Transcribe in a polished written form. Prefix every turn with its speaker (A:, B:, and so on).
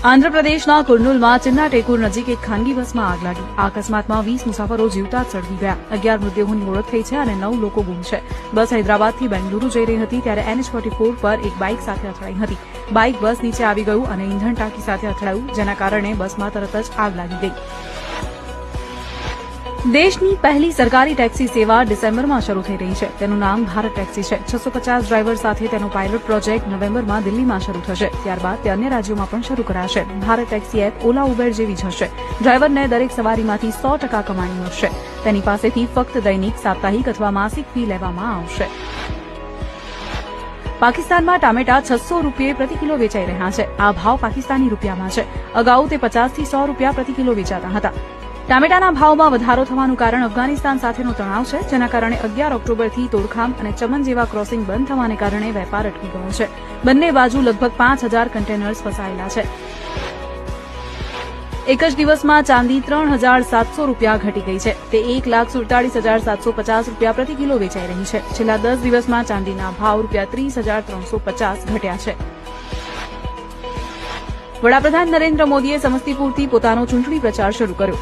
A: આંધ્રપ્રદેશના કુર્નૂલમાં ચિન્ના ટેકુર નજીક એક ખાનગી બસમાં આગ લાગી. આ અકસ્માતમાં 20 મુસાફરો જીવતા જ સળગી ગયા. 11 મૃતદેહોની ઓળખ થઈ છે અને 9 લોકો ગુમ છે. બસ હૈદરાબાદથી બેંગલુરુ જઈ રહી હતી ત્યારે NH44 પર એક બાઇક સાથે અથડાઈ હતી. બાઇક બસ નીચે આવી ગયું અને ઇંધણ ટાંકી સાથે અથડાયું, જેના કારણે બસમાં તરત જ આગ લાગી ગઈ. દેશની પહેલી સરકારી ટેક્સી સેવા ડિસેમ્બરમાં શરૂ થઈ રહી છે. તેનું નામ ભારત ટેક્સી છે. 650 ડ્રાઈવર સાથે તેનો પાયલોટ પ્રોજેક્ટ નવેમ્બરમાં દિલ્હીમાં શરૂ થશે. ત્યારબાદ તે અન્ય રાજ્યોમાં પણ શરૂ કરાશે. ભારત ટેક્સી એપ ઓલા ઉબેર જેવી જ હશે. ડ્રાઈવરને દરેક સવારીમાંથી 100% કમાણી મળશે. તેની પાસેથી ફક્ત દૈનિક, સાપ્તાહિક અથવા માસિક ફી લેવામાં આવશે. પાકિસ્તાનમાં ટામેટા 600 રૂપિયે પ્રતિ કિલો વેચાઈ રહ્યા છે. આ ભાવ પાકિસ્તાની રૂપિયામાં છે. અગાઉ તે 50 થી 100 રૂપિયા પ્રતિ કિલો વેચાતા હતા. ટામેટાના ભાવમાં વધારો થવાનું કારણ અફઘાનિસ્તાન સાથેનો તણાવ છે, જેના કારણે 11 ઓક્ટોબરથી તોડખામ અને ચમન જેવા ક્રોસિંગ બંધ થવાને કારણે વેપાર અટકી ગયો છે. બંને બાજુ લગભગ 5000 કન્ટેનર્સ ફસાયેલા છે. એક જ દિવસમાં ચાંદી 3700 રૂપિયા ઘટી ગઈ છે. તે 1,47,750 રૂપિયા પ્રતિ કિલો વેચાઈ રહી છે. છેલ્લા 10 દિવસમાં ચાંદીના ભાવ રૂપિયા 30,350 ઘટ્યા છે. વડાપ્રધાન નરેન્દ્ર મોદીએ સમસ્તીપુરથી પોતાનો ચૂંટણી પ્રચાર શરૂ કર્યો.